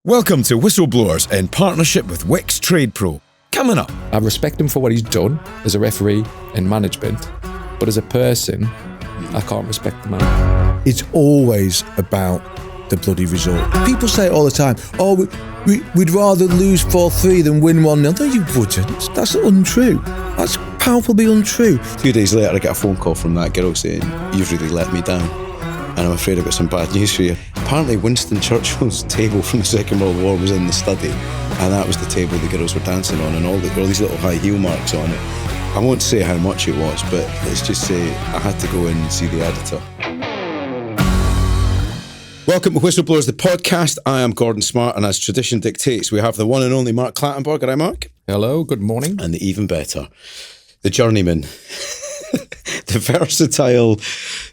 Welcome to Whistleblowers in partnership with Wix Trade Pro. Coming up. I respect him for what he's done as a referee and management, but as a person, I can't respect the man. It's always about the bloody result. People say it all the time, we'd rather lose 4-3 than win 1-0. No, you wouldn't. That's untrue. That's palpably untrue. 2 days later, I get a phone call from that girl saying, "You've really let me down. And I'm afraid I've got some bad news for you." Apparently Winston Churchill's table from the Second World War was in the study, and that was the table the girls were dancing on, and all these little high heel marks on it. I won't say how much it was, but let's just say I had to go in and see the editor. Welcome to Whistleblowers, the podcast. I am Gordon Smart, and as tradition dictates, we have the one and only Mark Clattenburg. G'day, Mark. Hello, good morning. And the even better, the journeyman, the versatile,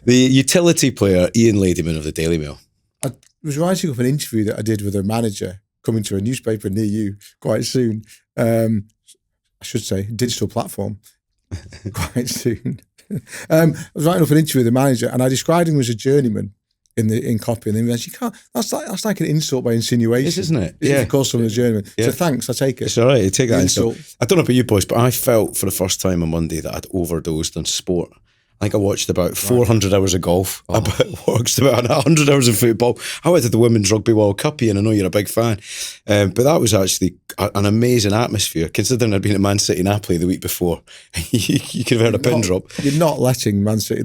the utility player, Ian Ladyman of the Daily Mail. I was writing up an interview that I did with a manager coming to a newspaper near you quite soon. I should say digital platform quite soon. I was writing up an interview with a manager, and I described him as a journeyman in copy, and then he went, "You can't. That's like an insult by insinuation, Isn't it? Yeah, of course, someone a journeyman." Yeah. So thanks, I take it. It's all right. I take that insult. I don't know about you boys, but I felt for the first time on Monday that I'd overdosed on sport. I think I watched about 400 hours of golf, watched about 100 hours of football. I went to the Women's Rugby World Cup, and I know you're a big fan. But that was actually an amazing atmosphere, considering I'd been at Man City Napoli the week before. you could have heard a pin drop. You're not letting Man City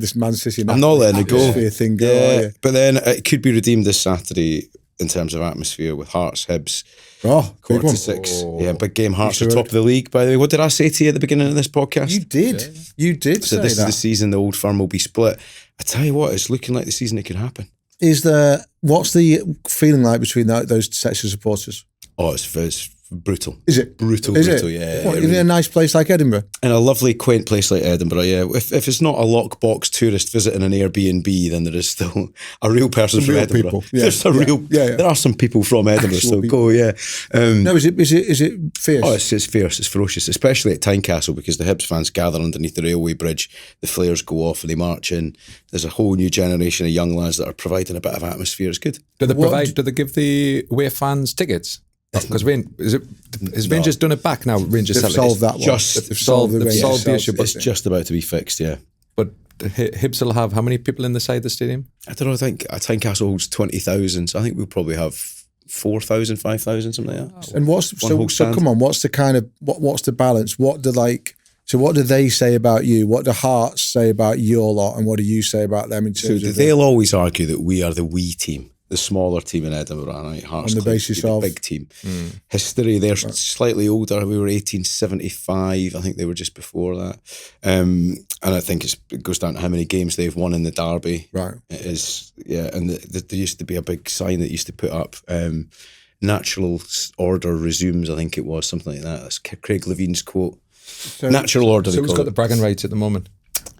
I'm not letting it go. Thing go, are you? But then it could be redeemed this Saturday in terms of atmosphere with Hearts, Hibs. Oh, big one. 6. Yeah, big game. Hearts are top of the league, by the way. What did I say to you at the beginning of this podcast? You did. Yeah. You did so say this that. is the season the Old Firm will be split. I tell you what, it's looking like the season it could happen. What's the feeling like between those sets of supporters? Oh, it's brutal. Is it? Brutal, yeah. What, even in a nice place like Edinburgh? In a lovely, quaint place like Edinburgh, yeah. If it's not a lockbox tourist visiting an Airbnb, then there is still a real person from Edinburgh. People. Yeah. There are some people from Edinburgh, Actual so people. go, yeah. No, is it fierce? Oh, it's fierce, it's ferocious, especially at Tynecastle, because the Hibs fans gather underneath the railway bridge, the flares go off and they march in. There's a whole new generation of young lads that are providing a bit of atmosphere. It's good. Do they give the away fans tickets? Because has Rangers done it back now? Rangers They've solved that one. They've solved the issue. It's just about to be fixed, yeah. But Hibs will have how many people in the side of the stadium? I don't know. I think Tynecastle holds 20,000, so I think we'll probably have 4,000, 5,000, something like that. And so come on, what's the kind of what's the balance? What do they say about you? What do Hearts say about your lot, and what do you say about them in terms of they'll always argue that we are the wee team, the smaller team in Edinburgh, right? Hearts on the basis of the big team. History, they're slightly older. We were 1875. I think they were just before that. And I think it goes down to how many games they've won in the derby. Right. It is, yeah. And there used to be a big sign that used to put up, natural order resumes, I think it was, something like that. That's Craig Levine's quote. So, natural order. So who's got the bragging rights at the moment?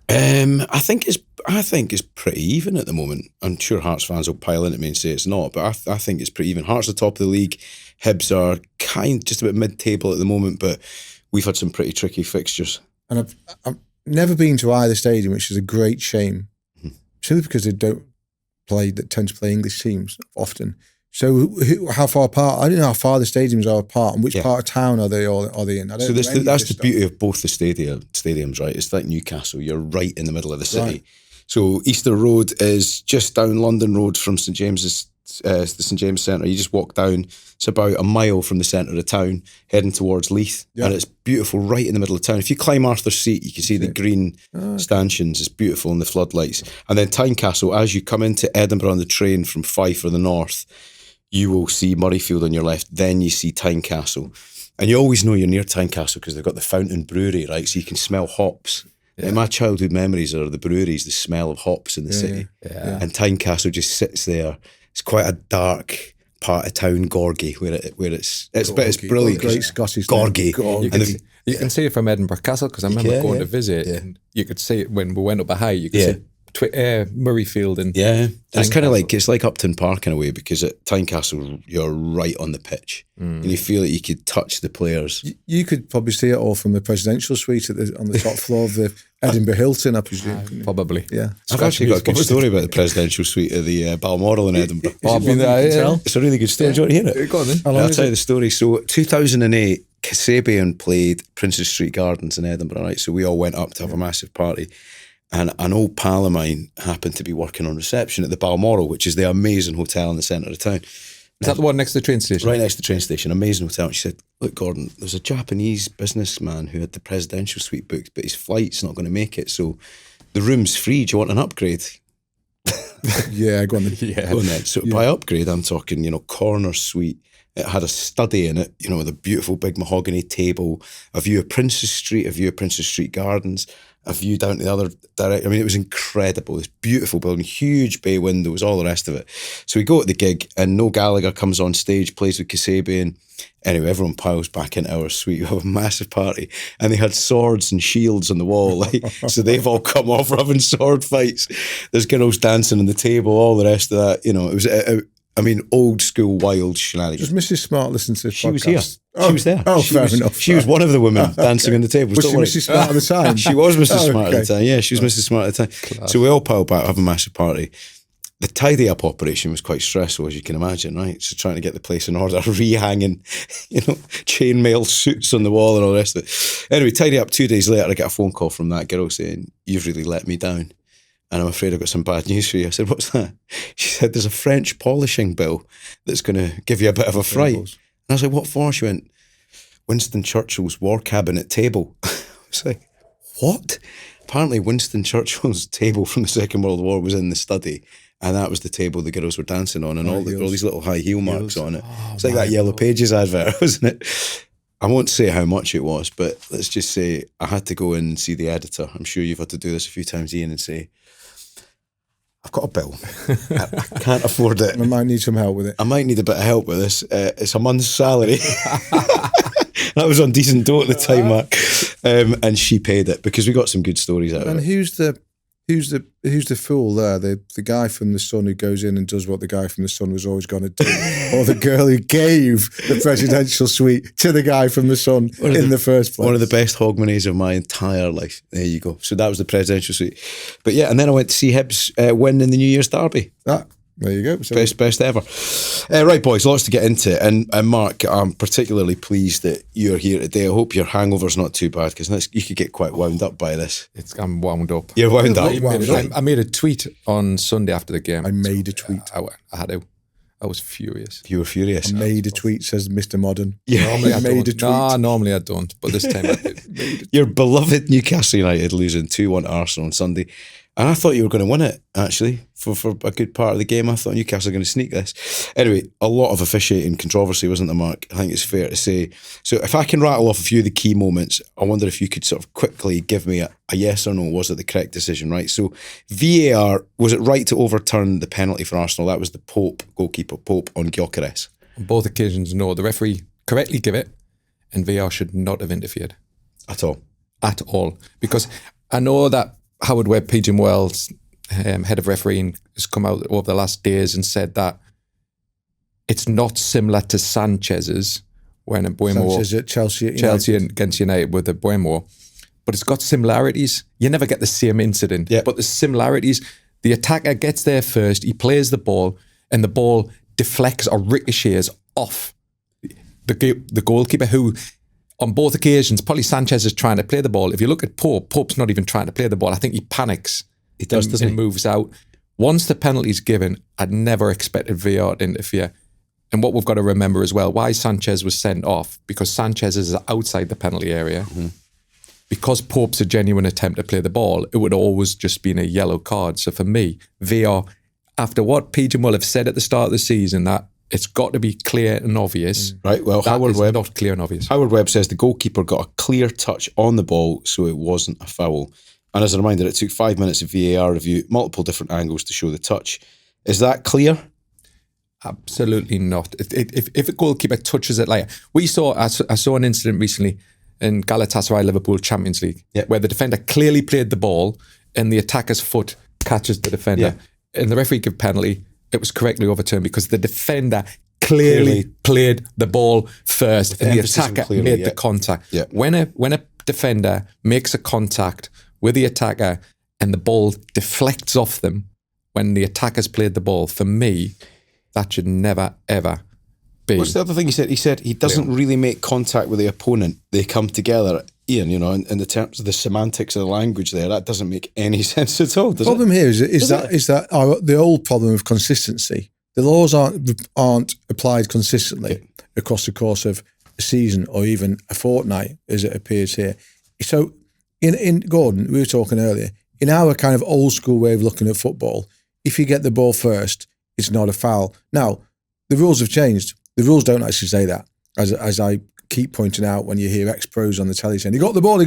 I think it's pretty even at the moment. I'm sure Hearts fans will pile in at me and say it's not, but I think it's pretty even. Hearts are top of the league. Hibs are just about mid-table at the moment, but we've had some pretty tricky fixtures. And I've never been to either stadium, which is a great shame, simply because they tend to play English teams often. So how far apart? I don't know how far the stadiums are apart, and which part of town are they in? I don't know that's the beauty of both the stadiums, right? It's like Newcastle. You're right in the middle of the city. Right. So Easter Road is just down London Road from St James's, the St James Centre. You just walk down. It's about a mile from the centre of town, heading towards Leith, and it's beautiful right in the middle of town. If you climb Arthur's Seat, you can see the green stanchions. It's beautiful in the floodlights. And then Tynecastle, as you come into Edinburgh on the train from Fife or the north, you will see Murrayfield on your left, then you see Tynecastle. And you always know you're near Tynecastle because they've got the Fountain Brewery, right? So you can smell hops. Yeah. My childhood memories are the breweries, the smell of hops in the city. Yeah. And Tynecastle just sits there. It's quite a dark part of town, Gorgie, where it's brilliant. Great Scottish Gorgie. You can see it from Edinburgh Castle, because I remember going to visit, and you could see it when we went up a high. You could see Murrayfield and it's like Upton Park in a way, because at Tynecastle you're right on the pitch and you feel like you could touch the players. You could probably see it all from the presidential suite on the top floor of Edinburgh Hilton, I presume. Probably. Yeah. I've actually got a good story about the presidential suite of the Balmoral in Edinburgh. I've been there, yeah. It's a really good story. Do you want to hear it? Go on then. I'll tell you the story. So 2008, Kasabian played Princes Street Gardens in Edinburgh, right? So we all went up to have a massive party. And an old pal of mine happened to be working on reception at the Balmoral, which is the amazing hotel in the centre of town. Is that the one next to the train station? Right next to the train station, amazing hotel. And she said, look, Gordon, there's a Japanese businessman who had the presidential suite booked, but his flight's not going to make it. So the room's free. Do you want an upgrade? Yeah, go on then. Yeah. Go on then. So by upgrade, I'm talking, corner suite. It had a study in it, with a beautiful big mahogany table, a view of Princes Street, a view of Princes Street Gardens, a view down to the other direction. I mean, it was incredible. This beautiful building, huge bay windows, all the rest of it. So we go to the gig and Noel Gallagher comes on stage, plays with Kasabian. Anyway, everyone piles back into our suite. We have a massive party and they had swords and shields on the wall. So they've all come off having sword fights. There's girls dancing on the table, all the rest of that. It was old school wild shenanigans. Does Mrs. Smart listen to the podcast? She was here. She was there. Oh, fair enough. She was one of the women dancing on the table. Was she Mrs. Smart at the time? She was Mrs. Smart okay. at the time. Yeah, she was Mrs. Smart at the time. Class. So we all piled back, have a massive party. The tidy up operation was quite stressful, as you can imagine, right? So trying to get the place in order, re-hanging, chainmail suits on the wall and all the rest of it. Anyway, tidy up. 2 days later, I get a phone call from that girl saying, "You've really let me down. And I'm afraid I've got some bad news for you." I said, "What's that?" She said, "There's a French polishing bill that's going to give you a bit of a fright." And I was like, "What for?" She went, "Winston Churchill's war cabinet table." I was like, "What?" Apparently Winston Churchill's table from the Second World War was in the study. And that was the table the girls were dancing on and all these little high heel marks on it. It's like that Yellow Pages advert, wasn't it? I won't say how much it was, but let's just say I had to go in and see the editor. I'm sure you've had to do this a few times, Ian, and say, "I've got a bill. I can't afford it. I might need some help with it. I might need a bit of help with this. It's a month's salary." That was on decent dough at the time, Mark. And she paid it because we got some good stories out of And it. who's the fool there? The guy from The Sun who goes in and does what the guy from The Sun was always going to do, or the girl who gave the presidential suite to the guy from The Sun in the first place? One of the best hogmanies of my entire life. There you go. So that was the presidential suite. But yeah, and then I went to see Hibs win in the New Year's derby. There you go. So Best ever. Right, boys, lots to get into. And Mark, I'm particularly pleased that you're here today. I hope your hangover's not too bad because you could get quite wound up by this. I'm wound up. You're wound up. I made a tweet on Sunday after the game. I made a tweet. I had to. I was furious. You were furious. I made a tweet, says Mr. Modern. Yeah. Normally I made don't. a tweet. Nah, normally I don't. But this time I did. Your beloved Newcastle United losing 2-1 to Arsenal on Sunday. And I thought you were going to win it, actually, for a good part of the game. I thought Newcastle were going to sneak this. Anyway, a lot of officiating controversy, wasn't there, Mark? I think it's fair to say. So if I can rattle off a few of the key moments, I wonder if you could sort of quickly give me a yes or no. Was it the correct decision, right? So VAR, was it right to overturn the penalty for Arsenal? That was the goalkeeper Pope on Gyökeres. On both occasions, no. The referee correctly gave it, and VAR should not have interfered. At all? At all. Because I know that Howard Webb, PG Wells, head of refereeing, has come out over the last days and said that it's not similar to Sanchez's when Buemo, Sanchez at Chelsea against United with the Buemo, but it's got similarities. You never get the same incident, but the similarities. The attacker gets there first, he plays the ball, and the ball deflects or ricochets off the goalkeeper who, on both occasions, probably Sanchez is trying to play the ball. If you look at Pope's not even trying to play the ball. I think he panics. He does, doesn't he? And moves out. Once the penalty's given, I'd never expected VAR to interfere. And what we've got to remember as well, why Sanchez was sent off, because Sanchez is outside the penalty area. Mm-hmm. Because Pope's a genuine attempt to play the ball, it would always just been a yellow card. So for me, VAR, after what PG will have said at the start of the season, that it's got to be clear and obvious. Right, well, Howard Webb, not clear and obvious. Howard Webb says the goalkeeper got a clear touch on the ball, so it wasn't a foul. And as a reminder, it took 5 minutes of VAR review, multiple different angles to show the touch. Is that clear? Absolutely not. If a goalkeeper touches it, like I saw an incident recently in Galatasaray Liverpool Champions League, where the defender clearly played the ball and the attacker's foot catches the defender, and the referee gave penalty. It was correctly overturned because the defender clearly played the ball first and the attacker made the contact. Yeah. When a defender makes a contact with the attacker and the ball deflects off them when the attacker's played the ball, for me, that should never, ever be. What's the other thing he said? He said he doesn't really make contact with the opponent. They come together. Ian, you know, in the terms of the semantics of the language there, that doesn't make any sense at all, does it? The problem here is that the old problem of consistency. The laws aren't applied consistently across the course of a season or even a fortnight, as it appears here. So, in Gordon, we were talking earlier, in our kind of old school way of looking at football, if you get the ball first, it's not a foul. Now, the rules have changed. The rules don't actually say that, as I keep pointing out when you hear ex-pros on the telly saying, he got the ball.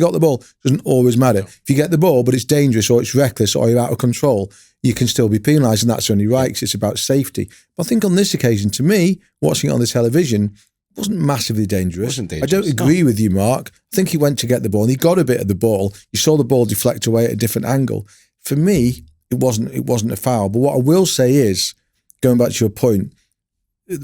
Doesn't always matter. If you get the ball, but it's dangerous or it's reckless or you're out of control, you can still be penalised, and that's only right because it's about safety. But I think on this occasion, to me, watching it on the television, wasn't massively dangerous. I don't agree with you, Mark. I think he went to get the ball and he got a bit of the ball. You saw the ball deflect away at a different angle. For me, it wasn't a foul. But what I will say is, going back to your point,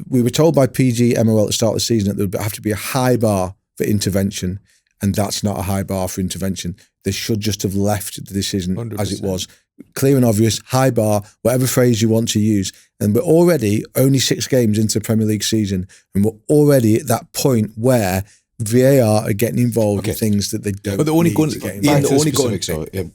we were told by PGMOL at the start of the season that there would have to be a high bar for intervention, and that's not a high bar for intervention. They should just have left the decision 100%. As it was. Clear and obvious, high bar, whatever phrase you want to use. And we're already only 6 games into the Premier League season, and we're already at that point where VAR are getting involved in things that they don't. But the only going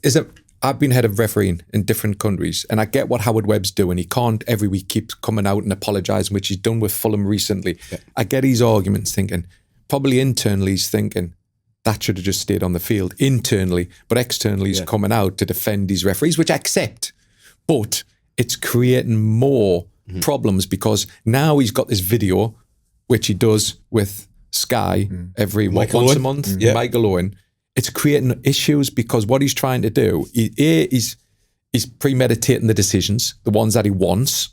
is that I've been head of refereeing in different countries, and I get what Howard Webb's doing. He can't every week keep coming out and apologising, which he's done with Fulham recently. Yeah. I get his arguments thinking, probably internally he's thinking, that should have just stayed on the field internally, but externally he's coming out to defend his referees, which I accept. But it's creating more problems because now he's got this video, which he does with Sky every once a month, Michael Owen. It's creating issues because what he's trying to do, he's premeditating the decisions, the ones that he wants.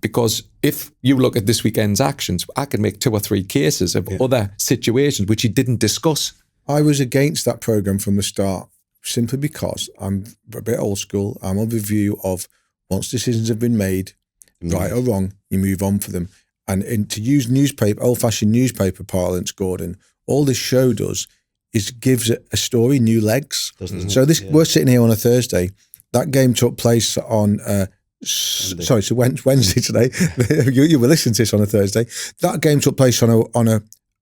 Because if you look at this weekend's actions, I could make 2 or 3 cases of other situations which he didn't discuss. I was against that programme from the start, simply because I'm a bit old school. I'm of the view of once decisions have been made, right or wrong, you move on for them. And to use old-fashioned newspaper parlance, Gordon, all this show does is gives a story new legs. We're sitting here on a Thursday. That game took place on Wednesday today. you were listening to this on a Thursday. That game took place on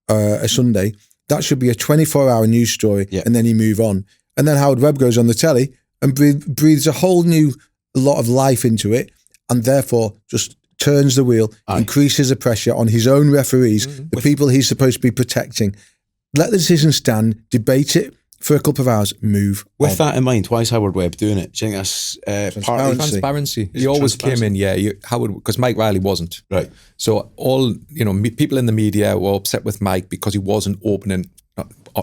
a Sunday. That should be a 24-hour news story, and then you move on. And then Howard Webb goes on the telly and breathes a whole new lot of life into it, and therefore just turns the wheel, increases the pressure on his own referees, the people he's supposed to be protecting. Let the decision stand, debate it for a couple of hours, move With on. that in mind, why is Howard Webb doing it? Do you think that's part of transparency? He always came in, Howard, because Mike Riley wasn't. Right. So people in the media were upset with Mike because he wasn't open and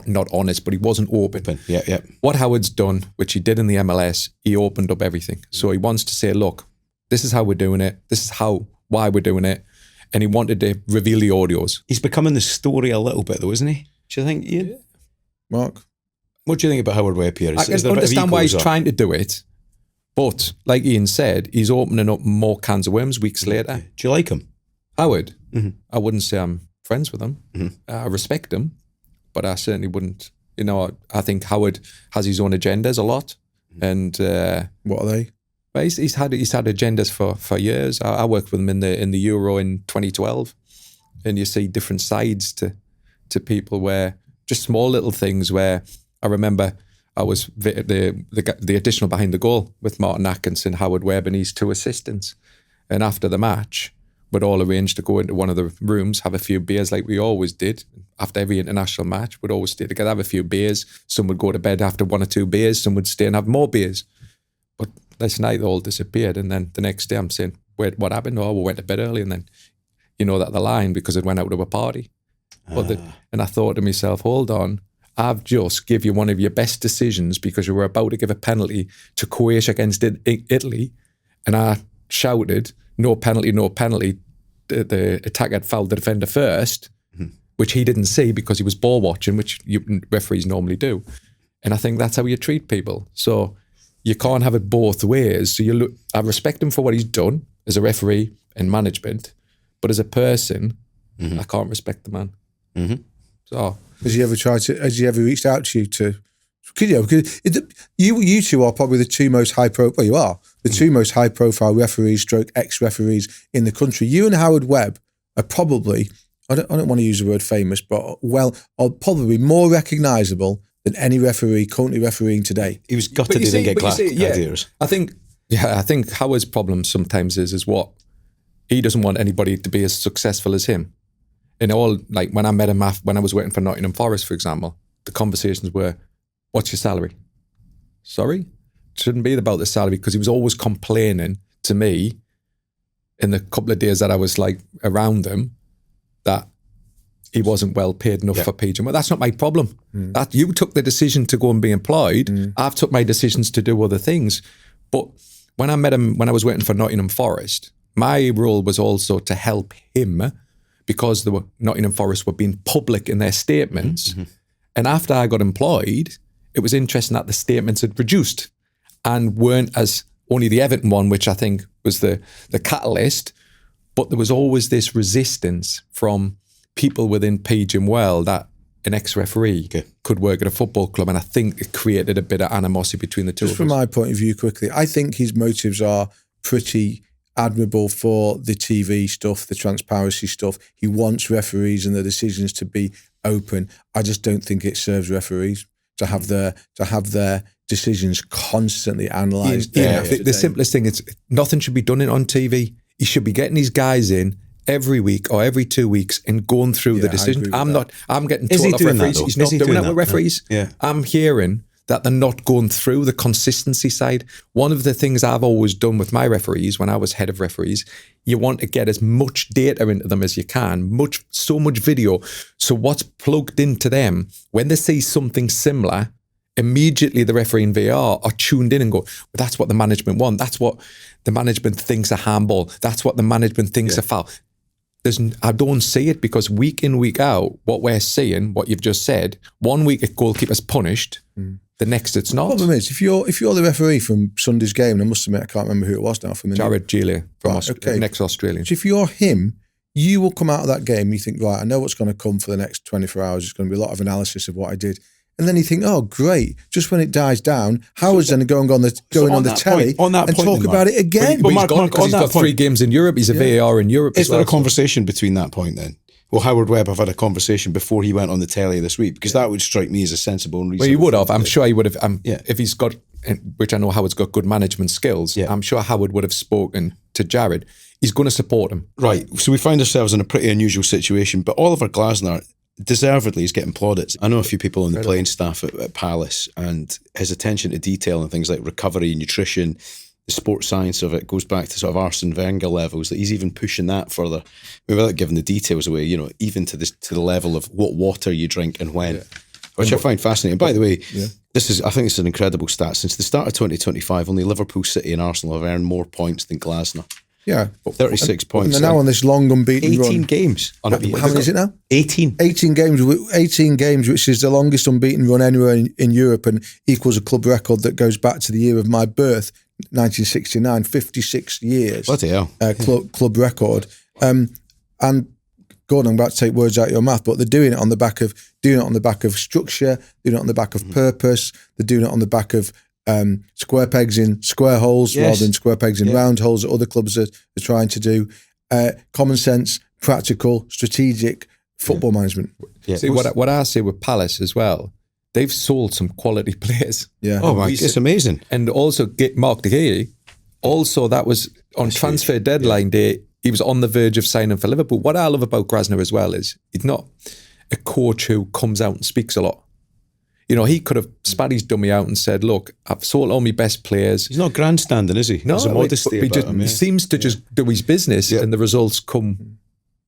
not honest, but he wasn't open. Yeah. What Howard's done, which he did in the MLS, he opened up everything. So he wants to say, look, this is how we're doing it. This is why we're doing it. And he wanted to reveal the audios. He's becoming the story a little bit though, isn't he? Do you think, Ian? Mark? What do you think about Howard Webb here? I can understand why he's trying to do it. But like Ian said, he's opening up more cans of worms weeks later. Do you like him? Howard? I wouldn't say I'm friends with him. I respect him, but I certainly wouldn't. I think Howard has his own agendas a lot. And what are they? Well, he's had agendas for years. I worked with him in the Euro in 2012, and you see different sides to people where just small little things where I remember I was the additional behind the goal with Martin Atkinson, Howard Webb and his 2 assistants. And after the match, we'd all arranged to go into one of the rooms, have a few beers like we always did. After every international match, we'd always stay together, have a few beers. Some would go to bed after 1 or 2 beers, some would stay and have more beers. But this night they all disappeared. And then the next day I'm saying, wait, what happened? Oh, we went to bed early. And then you know that the line because it went out to a party. And I thought to myself, hold on, I've just give you one of your best decisions because you were about to give a penalty to Croatia against Italy. And I shouted, no penalty, no penalty. The attacker had fouled the defender first, which he didn't see because he was ball watching, which referees normally do. And I think that's how you treat people. So you can't have it both ways. So I respect him for what he's done as a referee and management, but as a person, I can't respect the man. So has he ever reached out to you to Because you two are probably the two most two most high profile referees, stroke ex-referees in the country. You and Howard Webb are probably, I don't want to use the word famous, but are probably more recognisable than any referee currently refereeing today. He was gutted he didn't get gladiators. I think Howard's problem sometimes is what he doesn't want anybody to be as successful as him. In all, like when I met him when I was waiting for Nottingham Forest, for example, the conversations were, "What's your salary?" Sorry? Shouldn't be about the salary, because he was always complaining to me in the couple of days that I was like around him that he wasn't well paid enough for PG. Well, that's not my problem. That you took the decision to go and be employed. I've took my decisions to do other things. But when I met him, when I was waiting for Nottingham Forest, my role was also to help him, because the Nottingham Forest were being public in their statements. And after I got employed, it was interesting that the statements had reduced and weren't as only the Everton one, which I think was the catalyst, but there was always this resistance from people within PG Well that an ex-referee could work at a football club, and I think it created a bit of animosity between the two of us. Just from my point of view, quickly, I think his motives are pretty admirable for the TV stuff, the transparency stuff. He wants referees and the decisions to be open. I just don't think it serves referees to have their decisions constantly analysed. The simplest thing is nothing should be done on TV. He should be getting these guys in every week or every 2 weeks and going through the decisions. I'm getting told off referees. He's not doing that with referees. Yeah. I'm hearing that they're not going through the consistency side. One of the things I've always done with my referees when I was head of referees, you want to get as much data into them as you can, so much video. So what's plugged into them, when they see something similar, immediately the referee and VAR are tuned in and go, well, that's what the management want. That's what the management thinks a handball. That's what the management thinks a foul. I don't see it, because week in, week out, what we're seeing, what you've just said, 1 week a goalkeeper's punished, the next it's not. The problem is, if you're the referee from Sunday's game, and I must admit I can't remember who it was now. From Jared Geely from next Australian. So if you're him, you will come out of that game and you think, right, I know what's going to come for the next 24 hours. It's going to be a lot of analysis of what I did. And then you think, oh, great. Just when it dies down, Howard's then going on the telly and talk about it again. But he's got 3 games in Europe. He's a VAR in Europe. Is there a conversation between that point then? Well, Howard Webb have had a conversation before he went on the telly this week, because that would strike me as a sensible and reasonable. Well, he would have. I'm sure he would have. If he's got, which I know Howard's got good management skills, I'm sure Howard would have spoken to Jared. He's going to support him. Right. So we find ourselves in a pretty unusual situation, but Oliver Glasner deservedly is getting plaudits. I know a few people on the playing staff at Palace, and his attention to detail and things like recovery, nutrition, the sports science of it goes back to sort of Arsene Wenger levels, that he's even pushing that further, without giving the details away, even to the level of what water you drink and when, which I find fascinating. By the way, I think it's an incredible stat. Since the start of 2025, only Liverpool, City and Arsenal have earned more points than Glasner. Yeah. 36 points. And they're now on this long unbeaten 18 run. games. How many is it now? 18. 18 games, which is the longest unbeaten run anywhere in Europe, and equals a club record that goes back to the year of my birth, 1969, 56 years. Bloody hell. Club record. And Gordon, I'm about to take words out of your mouth, but they're doing it on the back of structure, doing it on the back of purpose, they're doing it on the back of square pegs in square holes rather than square pegs in round holes that other clubs are trying to do. Common sense, practical, strategic football management. Yeah. See, what I say with Palace as well, they've sold some quality players. Yeah. Oh my, it's amazing. And also Mark Clattenburg, also that was on transfer deadline day, he was on the verge of signing for Liverpool. What I love about Glasner as well is he's not a coach who comes out and speaks a lot. He could have spat his dummy out and said, look, I've sold all my best players. He's not grandstanding, is he? No, there's a modesty about him. He seems to just do his business and the results come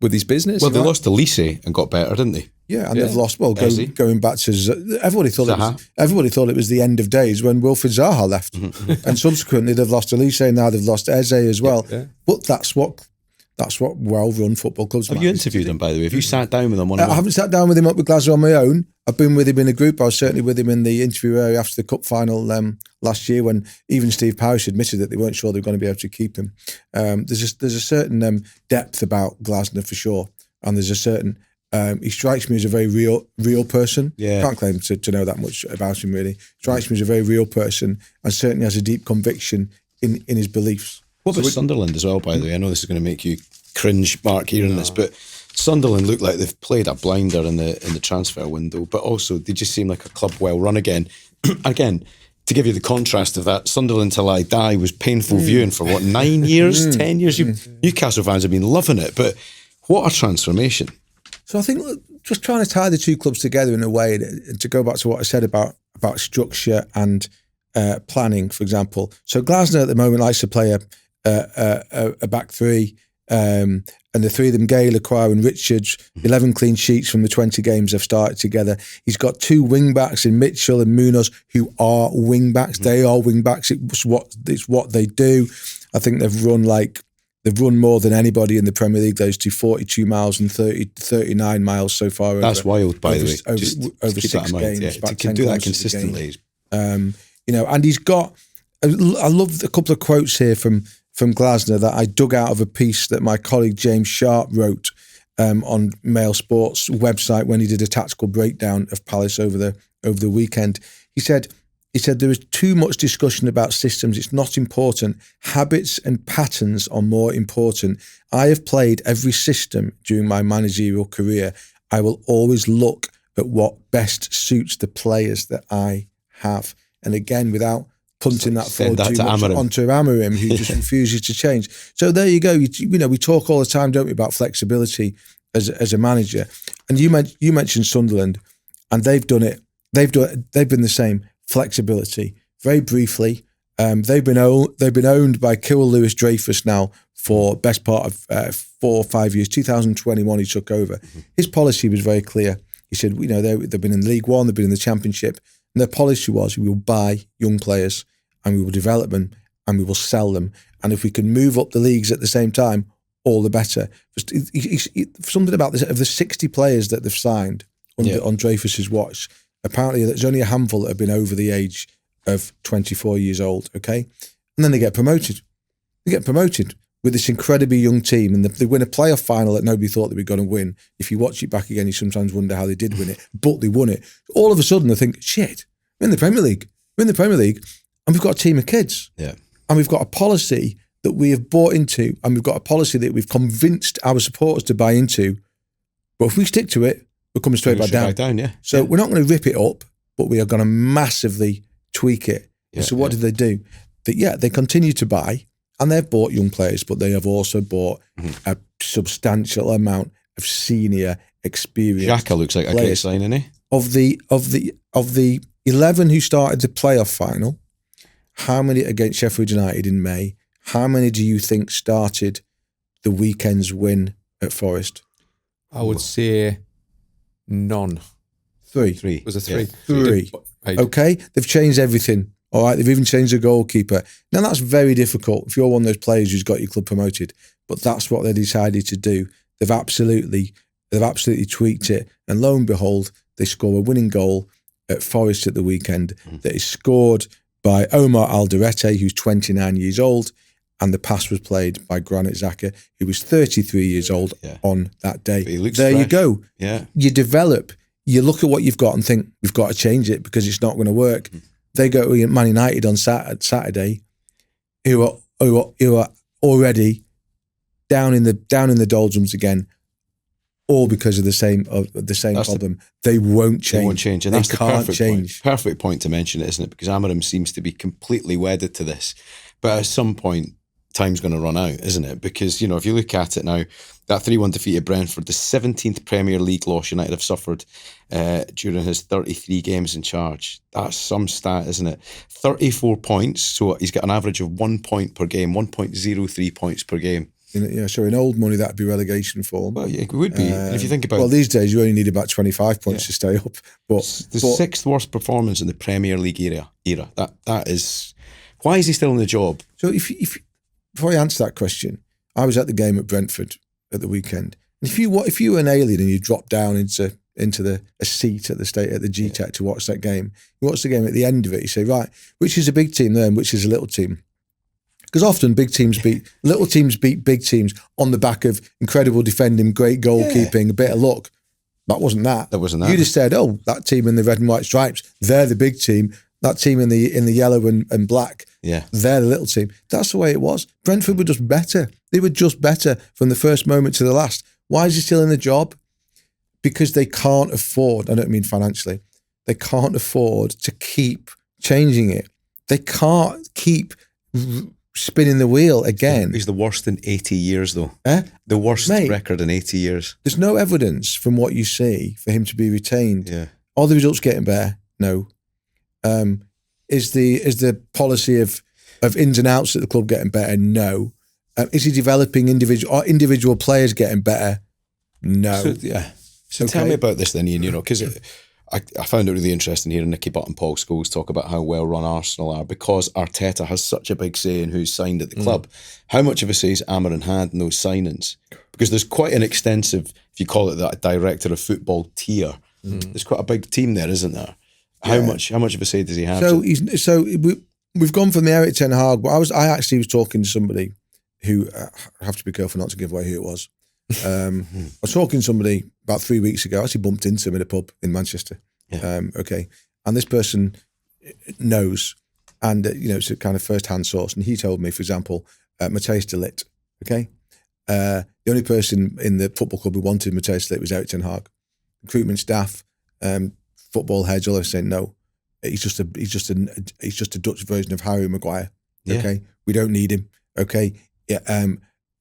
with his business. Well, they lost to Lise and got better, didn't they? Yeah, and they've lost, going back to, everybody thought it was the end of days when Wilfried Zaha left. And subsequently they've lost to Lise, now they've lost Eze as well. Yeah. But that's what well-run football clubs. Have you interviewed him, by the way? Have you sat down with him? I haven't sat down with him up with Glasgow on my own. I've been with him in a group. I was certainly with him in the interview area after the cup final last year, when even Steve Parish admitted that they weren't sure they were going to be able to keep him. There's a certain depth about Glasner for sure, and there's a certain He strikes me as a very real person. Yeah. Can't claim to know that much about him, really. Strikes me as a very real person and certainly has a deep conviction in his beliefs. What about Sunderland as well, by the way? I know this is going to make you cringe, Mark, hearing this, but Sunderland look like they've played a blinder in the transfer window, but also they just seem like a club well run again. Again, to give you the contrast of that, Sunderland Till I Die was painful viewing for 9 years, 10 years? Newcastle fans have been loving it, but what a transformation. So I think just trying to tie the two clubs together in a way, and to go back to what I said about structure and planning, for example. So Glasner at the moment likes to play a back three, and the three of them, Gale, Acquire and Richards, 11 clean sheets from the 20 games they've started together. He's got two wing backs in Mitchell and Munoz who are wing backs. They are wing backs. It's what they do. I think they've run more than anybody in the Premier League, those two, 42 miles and 39 miles so far. That's wild, by the way. Over 6 games. Yeah, to do that consistently. And he's got, I love a couple of quotes here from Glasner that I dug out of a piece that my colleague James Sharp wrote on Mail Sports website when he did a tactical breakdown of Palace over the weekend. He said there is too much discussion about systems. It's not important. Habits and patterns are more important. I have played every system during my managerial career. I will always look at what best suits the players that I have. And again, without punting that forward too much onto Amorim, who just refuses to change. So there you go. We talk all the time, don't we, about flexibility as a manager. And you mentioned Sunderland, and they've done it. They've been the same. Flexibility. Very briefly, they've been owned by Kewell Lewis Dreyfus now for best part of 4 or 5 years. 2021, he took over. His policy was very clear. He said, they've been in League One, they've been in the Championship, and their policy was, we will buy young players and we will develop them and we will sell them. And if we can move up the leagues at the same time, all the better. Something about this, of the 60 players that they've signed on Dreyfus's watch, apparently there's only a handful that have been over the age of 24 years old, okay? And then they get promoted. They get promoted with this incredibly young team, and they win a playoff final that nobody thought they were going to win. If you watch it back again, you sometimes wonder how they did win it, but they won it. All of a sudden, I think, shit, we're in the Premier League. We're in the Premier League, and we've got a team of kids. Yeah. And we've got a policy that we have bought into, and we've got a policy that we've convinced our supporters to buy into. But if we stick to it, we're coming straight back down. Yeah. So we're not going to rip it up, but we are going to massively tweak it. Yeah, so what did they do? They continue to buy, and they've bought young players, but they have also bought a substantial amount of senior experience. Xhaka looks like a great sign, isn't he? Of the 11 who started the playoff final, how many against Sheffield United in May? How many do you think started the weekend's win at Forest? I would say none. Three. Was it three? Three. Okay, they've changed everything. All right, they've even changed the goalkeeper. Now that's very difficult if you're one of those players who's got your club promoted. But that's what they decided to do. They've absolutely tweaked it, and lo and behold, they score a winning goal at Forest at the weekend that is scored by Omar Alderete, who's 29 years old, and the pass was played by Granit Xhaka, who was 33 years old on that day. There you go. Yeah. You develop. You look at what you've got and think, we've got to change it because it's not going to work. They go to Man United on Saturday, who are already down in the doldrums again, all because of the same problem. They won't change. They won't change, and that's the perfect perfect point to mention it, isn't it? Because Amorim seems to be completely wedded to this, but at some point, time's going to run out, isn't it? Because if you look at it now, that 3-1 defeat at Brentford, the 17th Premier League loss United have suffered during his 33 games in charge. That's some stat, isn't it? 34 points, so he's got an average of 1 point per game, 1.03 points per game. So in old money, that'd be relegation form. Well, it would be. If you think about these days, you only need about 25 points to stay up. But the sixth worst performance in the Premier League era. That is... Why is he still in the job? So before I answer that question, I was at the game at Brentford at the weekend. And if you were an alien and you dropped down into a seat at the GTEC to watch that game, you watch the game at the end of it, you say, right, which is a big team there and which is a little team? Because often big teams beat little teams beat big teams on the back of incredible defending, great goalkeeping, a bit of luck. That wasn't that. That wasn't that. You just said, oh, that team in the red and white stripes, they're the big team. That team in the yellow and black, Yeah. they're the little team. That's the way it was. Brentford were just better. They were just better from the first moment to the last. Why is he still in the job? Because they can't afford, I don't mean financially, they can't afford to keep changing it. They can't keep spinning the wheel again. He's the worst in 80 years, though. Eh? The worst Mate. record in 80 years. There's no evidence from what you see for him to be retained. Yeah. Are the results getting better? No. Is the policy of ins and outs at the club getting better? No. Is he developing individual players getting better? No. So tell me about this then, Ian, because I found it really interesting hearing Nicky Butt and Paul Scholes talk about how well run Arsenal are because Arteta has such a big say in who's signed at the club. How much of a say has Amarin had in those signings? Because there's quite an extensive, if you call it that, director of football tier. There's quite a big team there, isn't there? How much of a say does he have? We've gone from the Eric Ten Hag, but I actually was talking to somebody who I have to be careful not to give away who it was. I was talking to somebody about 3 weeks ago. I actually bumped into him in a pub in Manchester. Yeah. And this person knows, and it's a kind of first-hand source. And he told me, for example, Matthijs de Ligt. Okay, the only person in the football club who wanted Matthijs de Ligt was Eric Ten Hag. Recruitment staff, football heads, all of saying no. He's just a Dutch version of Harry Maguire. Yeah. Okay, we don't need him. Okay, yeah.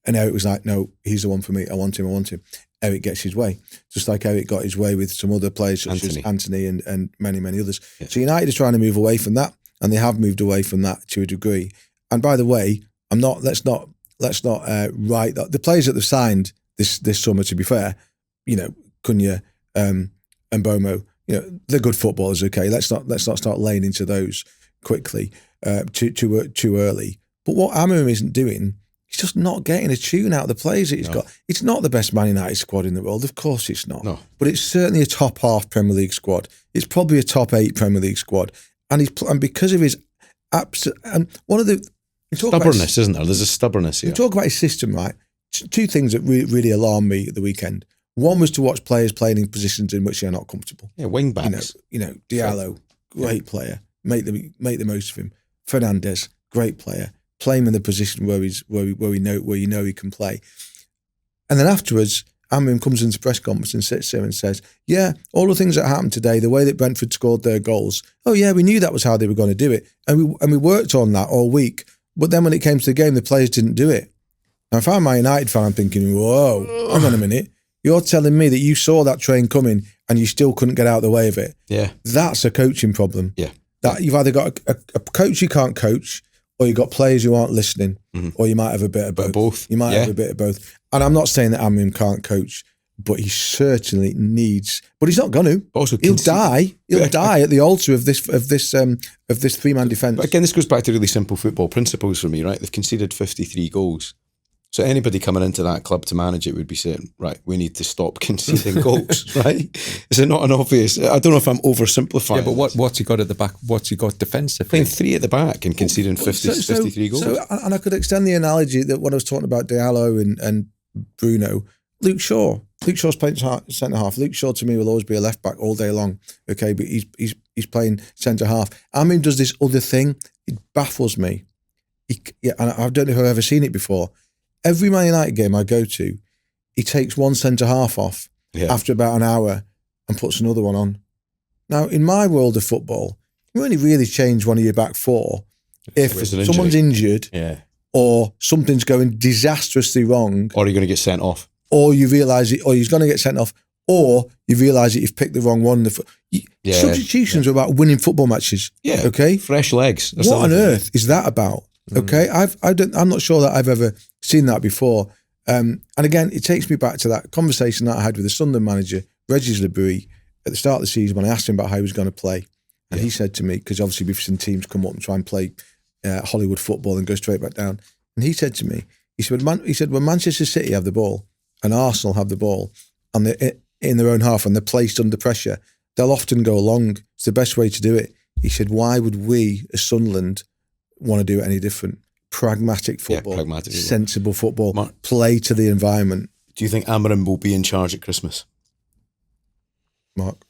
And Eric was like, no, he's the one for me. I want him. Eric gets his way. Just like Eric got his way with some other players such as Anthony and many, many others. Yeah. So United is trying to move away from that, and they have moved away from that to a degree. And by the way, let's not write that the players that they've signed this summer, to be fair, Cunha and Bomo, they're good footballers, okay. Let's not start laying into those quickly, too early. But what Amarim isn't doing, he's just not getting a tune out of the players that he's got. It's not the best Man United squad in the world, of course it's not. No. But it's certainly a top half Premier League squad. It's probably a top 8 Premier League squad, and because of his and one of the stubbornness, isn't there? There's a stubbornness here. We talk about his system, right? Two things that really alarmed me at the weekend. One was to watch players playing in positions in which they're not comfortable. Yeah, wing backs. Diallo, great player. Make the most of him. Fernandes, great player. Play him in the position where you know he can play. And then afterwards, Amarim comes into press conference and sits there and says, yeah, all the things that happened today, the way that Brentford scored their goals, oh yeah, we knew that was how they were going to do it. And we worked on that all week. But then when it came to the game, the players didn't do it. Now, if I'm a United fan, I'm thinking, whoa, hang on a minute. You're telling me that you saw that train coming and you still couldn't get out of the way of it. Yeah. That's a coaching problem. Yeah. That you've either got a coach you can't coach, or you've got players who aren't listening, or you might have a bit of both. You might have a bit of both. And I'm not saying that Amarim can't coach, but he certainly needs. But he's not going to. Also, he'll die. He'll die at the altar of this 3-man defence. But again, this goes back to really simple football principles for me, right? They've conceded 53 goals. So anybody coming into that club to manage it would be saying, right, we need to stop conceding goals, right? Is it not an obvious? I don't know if I'm oversimplifying. Yeah, but what's he got at the back? What's he got defensively? Playing 3 at the and conceding 53 goals. So, and I could extend the analogy that when I was talking about Diallo and Bruno, Luke Shaw's playing centre half. Luke Shaw to me will always be a left back all day long. Okay, but he's playing centre half. Amarim does this other thing. It baffles me. And I don't know if I've ever seen it before. Every Man United game I go to, he takes one centre half off after about an hour and puts another one on. Now, in my world of football, you only really change one of your back four if someone's injured or something's going disastrously wrong. Or you're going to get sent off. Or you realise it, or he's going to get sent off, or you realise that you've picked the wrong one. Substitutions are about winning football matches. Yeah. Okay? Fresh legs. That's what on earth is that about? Okay, I'm not sure that I've ever seen that before. And again, it takes me back to that conversation that I had with the Sunderland manager, Regis Lebury, at the start of the season when I asked him about how he was going to play. And he said to me, because obviously we've seen teams come up and try and play Hollywood football and go straight back down. And he said to me, he said, when Manchester City have the ball and Arsenal have the ball and they're in their own half and they're placed under pressure, they'll often go long. It's the best way to do it. He said, why would we, as Sunderland, want to do it any different? Pragmatic football, sensible football, play to the environment. Do you think Amarim will be in charge at Christmas? Mark?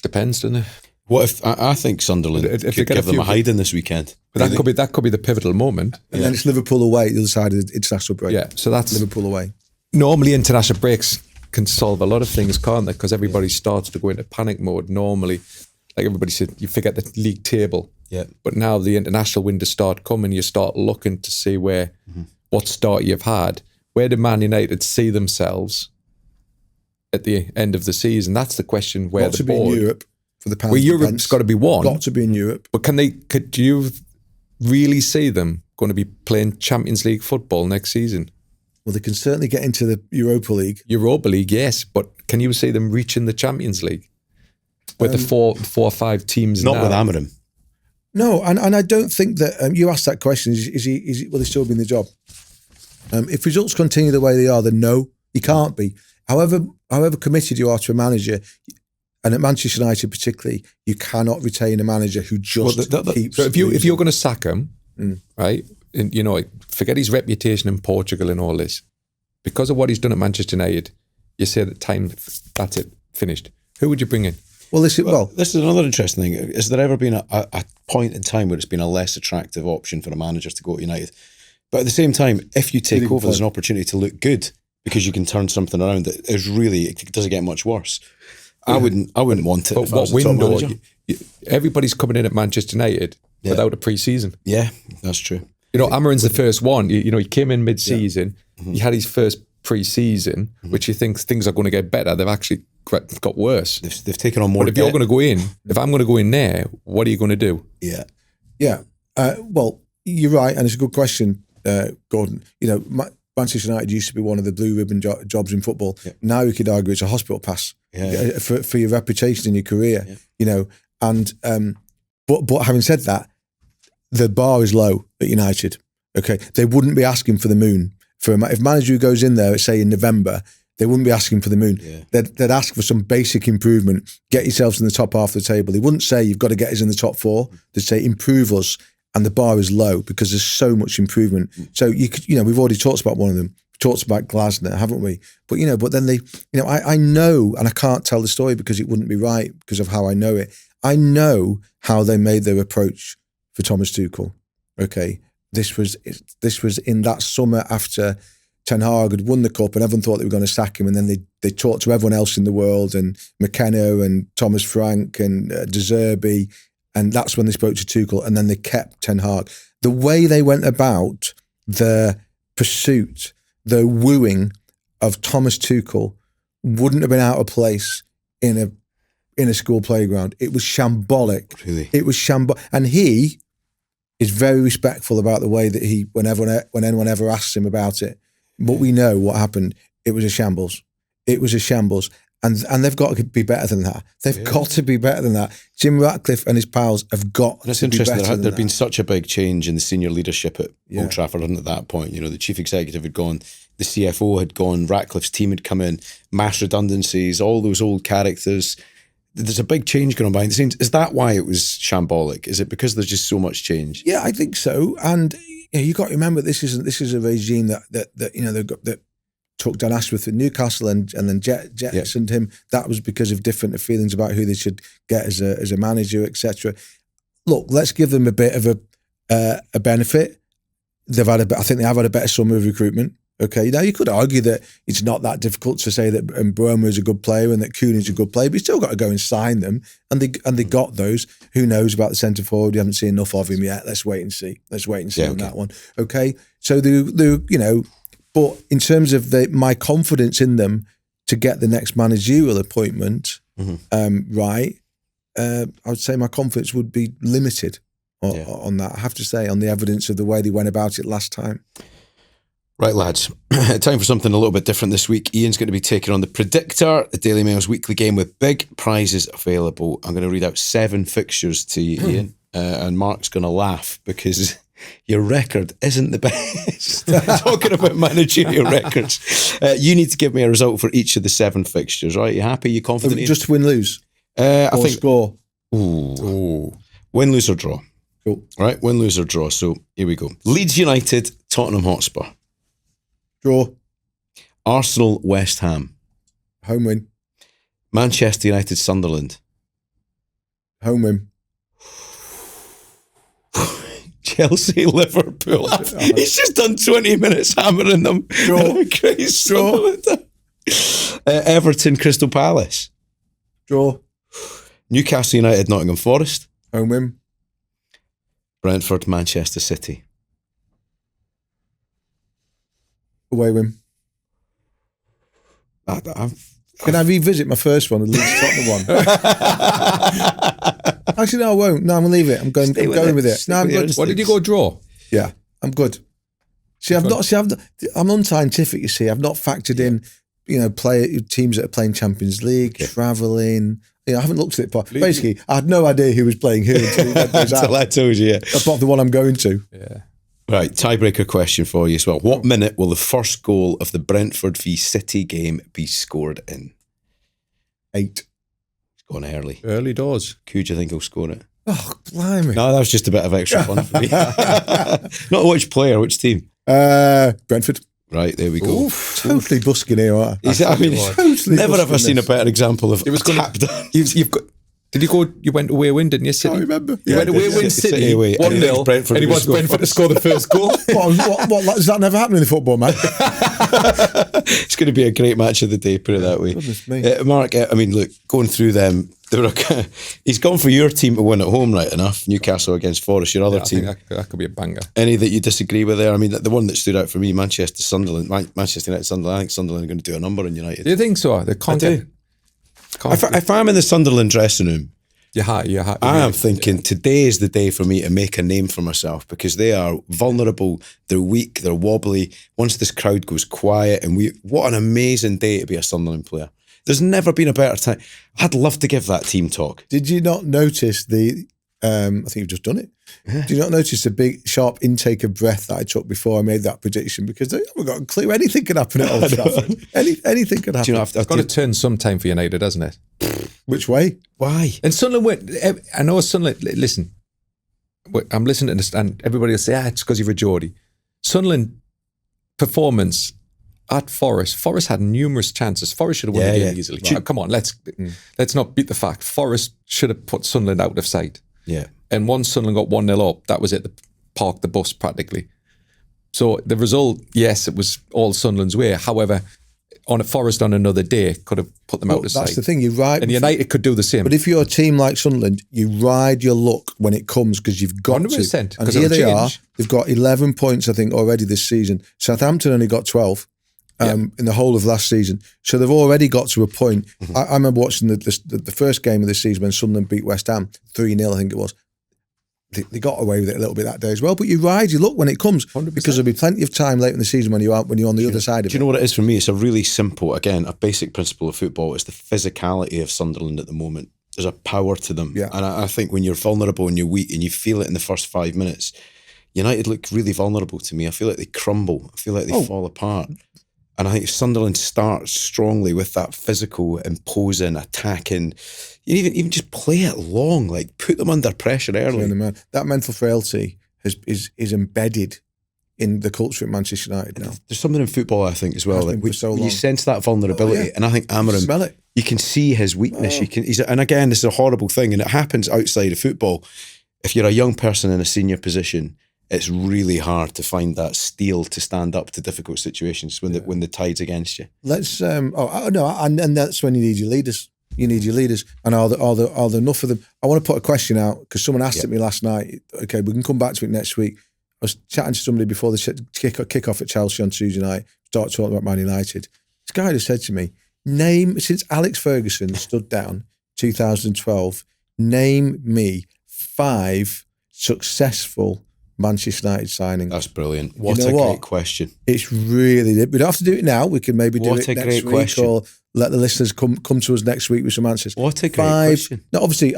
Depends, doesn't it? What if I think Sunderland If they could get a give them few- a hiding this weekend? But that could be the pivotal moment. And then it's Liverpool away, the other side of the international break. Yeah, so that's Liverpool away. normally international breaks can solve a lot of things, can't they? Because everybody starts to go into panic mode. Normally, like everybody said, you forget the league table. Yeah. But now the international windows start coming, you start looking to see where what start you've had. Where do Man United see themselves at the end of the season? That's the question. Where Got the to be in board. Europe for the pounds. Well, and Europe's pence. got to be one. Got to be in Europe. But could you really see them going to be playing Champions League football next season? Well, they can certainly get into the Europa League. Europa League, yes, but can you see them reaching the Champions League with the four or five teams Not now? with Amarim. No, and I don't think that you asked that question. Is he will he still be in the job? If results continue the way they are, then no, he can't be. However committed you are to a manager, and at Manchester United particularly, you cannot retain a manager who just keeps. So if losing. you're going to sack him, right, and forget his reputation in Portugal and all this, because of what he's done at Manchester United, you say that that's it, finished. Who would you bring in? Well, this is another interesting thing. Has there ever been a point in time where it's been a less attractive option for a manager to go to United? But at the same time, if you take over, there's an opportunity to look good because you can turn something around that is really, it doesn't get much worse. Yeah. I wouldn't want it. But if I was what the top window? manager. Everybody's coming in at Manchester United without a pre-season. Yeah, that's true. Amarin's the first one. He came in mid-season. He had his first pre-season, which you think things are going to get better. They've actually got worse. They've taken on more. But if you're going to go in, if I'm going to go in there, what are you going to do? Yeah. Well, you're right, and it's a good question, Gordon. Manchester United used to be one of the blue ribbon jobs in football. Yeah. Now you could argue it's a hospital pass for your reputation in your career. Yeah. But having said that, the bar is low at United. Okay, they wouldn't be asking for the moon if manager who goes in there, say in November. They wouldn't be asking for the moon. Yeah. They'd ask for some basic improvement. Get yourselves in the top half of the table. They wouldn't say you've got to get us in the top four. They'd say improve us, and the bar is low because there's so much improvement. So we've already talked about one of them. We talked about Glasner, haven't we? But but then I know, and I can't tell the story because it wouldn't be right because of how I know it. I know how they made their approach for Thomas Tuchel. Okay, this was in that summer after Ten Hag had won the cup and everyone thought they were going to sack him, and then they talked to everyone else in the world and McKenna and Thomas Frank and De Zerbi, and that's when they spoke to Tuchel, and then they kept Ten Hag. The way they went about the pursuit, the wooing of Thomas Tuchel wouldn't have been out of place in a school playground. It was shambolic. Really? It was shambolic. And he is very respectful about the way that when anyone ever asks him about it. But we know what happened. It was a shambles. It was a shambles. And they've got to be better than that. They've got to be better than that. Jim Ratcliffe and his pals have got and it's to be interesting better than there'd that. been such a big change in the senior leadership at Old Trafford at that point. The chief executive had gone, the CFO had gone, Ratcliffe's team had come in, mass redundancies, all those old characters. There's a big change going on behind the scenes. Is that why it was shambolic? Is it because there's just so much change? Yeah, I think so. And you got to remember this is a regime that took Dan Ashworth at Newcastle and then jettisoned him. That was because of different feelings about who they should get as a manager, etc. Look, let's give them a bit of a benefit. I think they have had a better summer of recruitment. Okay, now you could argue that it's not that difficult to say that Broma is a good player and that Kuhn is a good player, but you still got to go and sign them, and they got those. Who knows about the centre forward? We haven't seen enough of him yet. Let's wait and see. On that one. Okay, so but in terms of my confidence in them to get the next managerial appointment, I would say my confidence would be limited on that. I have to say, on the evidence of the way they went about it last time. Right, lads, time for something a little bit different this week. Ian's going to be taking on the Predictor, the Daily Mail's weekly game with big prizes available. I'm going to read out 7 fixtures to you, Ian, and Mark's going to laugh because your record isn't the best. Talking about managerial records. You need to give me a result for each of the 7 fixtures, right? You happy? You confident? Just win-lose? I think score. Ooh. Win, lose or draw. Cool. Right, win, lose or draw. So here we go. Leeds United, Tottenham Hotspur. Draw. Arsenal, West Ham. Home win. Manchester United, Sunderland. Home win. Chelsea, Liverpool. He's just done 20 minutes hammering them. Draw. Sunderland. Everton, Crystal Palace. Draw. Newcastle United, Nottingham Forest. Home win. Brentford, Manchester City. Away win. Can I revisit my first one, the Leeds Tottenham one? Actually, no, I won't. No, I'm going to leave it. I'm going with it. No, I'm good. What did you go draw? Yeah, I'm good. See, I'm unscientific, you see. I've not factored in, teams that are playing Champions League, travelling. I haven't looked at it. Basically, I had no idea who was playing who until I told you, yeah. Apart the one I'm going to. Yeah. Right, tiebreaker question for you as well. What minute will the first goal of the Brentford v City game be scored in? 8. It's going early. Early doors. Who do you think will score it? Oh, blimey. No, that was just a bit of extra fun for me. Not which player, which team? Brentford. Right, there we go. Oof, totally busking here, aren't I? Totally never ever seen a better example of it was tap done. You've got. Did you go? You went away win, didn't you? City. I remember. You went away win City. 1-0. And he wants Brentford to score the first goal. What? Does that never happen in the football, man? It's going to be a great match of the day. Put it that way. Goodness me. Mark, look, going through them, he's gone for your team to win at home, right enough. Newcastle against Forest, your other team. I think that could be a banger. Any that you disagree with there? I mean, the one that stood out for me, Manchester United, Sunderland. I think Sunderland are going to do a number on United. Do you think so? The content. If I'm in the Sunderland dressing room, I am thinking today is the day for me to make a name for myself, because they are vulnerable, they're weak, they're wobbly. Once this crowd goes quiet, and what an amazing day to be a Sunderland player. There's never been a better time. I'd love to give that team talk. Did you not notice I think you've just done it. Yeah. Did you not notice the big, sharp intake of breath that I took before I made that prediction? Because they haven't got a clue. Anything can happen at Old Trafford. Anything can happen. It's got to turn sometime for United, hasn't it? Which way? Why? And Sunderland went. I know Sunderland. Listen, I'm listening to this, and everybody will say, it's because you're a Geordie. Sunderland performance at Forest. Forest had numerous chances. Forest should have won the game easily. Come on, let's not beat the fact. Forest should have put Sunderland out of sight. Yeah. And once Sunderland got 1-0 up, that was it. They parked the bus practically. So the result, yes, it was all Sunderland's way. However, on a Forest on another day could have put them out of sight. That's the thing. You ride, and United could do the same. But if you're a team like Sunderland, you ride your luck when it comes, because you've got 100%, to. And here they are. They've got 11 points, I think, already this season. Southampton only got 12 in the whole of last season. So they've already got to a point. Mm-hmm. I remember watching the first game of the season when Sunderland beat West Ham 3-0, I think it was. They got away with it a little bit that day as well. But you ride your luck when it comes, 100%. Because there'll be plenty of time late in the season when you're on the other side of it. Do you know what it is for me? It's a really simple, again, a basic principle of football. It's the physicality of Sunderland at the moment. There's a power to them. Yeah. And I think when you're vulnerable and you're weak and you feel it in the first 5 minutes, United look really vulnerable to me. I feel like they crumble. I feel like they fall apart. And I think Sunderland starts strongly with that physical, imposing, attacking. You even just play it long, like put them under pressure early. That mental frailty is embedded in the culture at Manchester United now. There's something in football, I think, as well. Like you sense that vulnerability, and I think Amorim, you can see his weakness. And again, this is a horrible thing, and it happens outside of football. If you're a young person in a senior position, it's really hard to find that steel to stand up to difficult situations when the tide's against you. Let's and that's when you need your leaders. You need your leaders, and are there enough of them? I want to put a question out because someone asked it me last night. Okay, we can come back to it next week. I was chatting to somebody before the kick off at Chelsea on Tuesday night. Start talking about Man United. This guy just said to me, "Name since Alex Ferguson stood down 2012. Name me 5 successful Manchester United signings." That's brilliant. What a great question. It's really, we don't have to do it now. We can maybe do it next week question. Or let the listeners come to us next week with some answers. What a great question. No, obviously,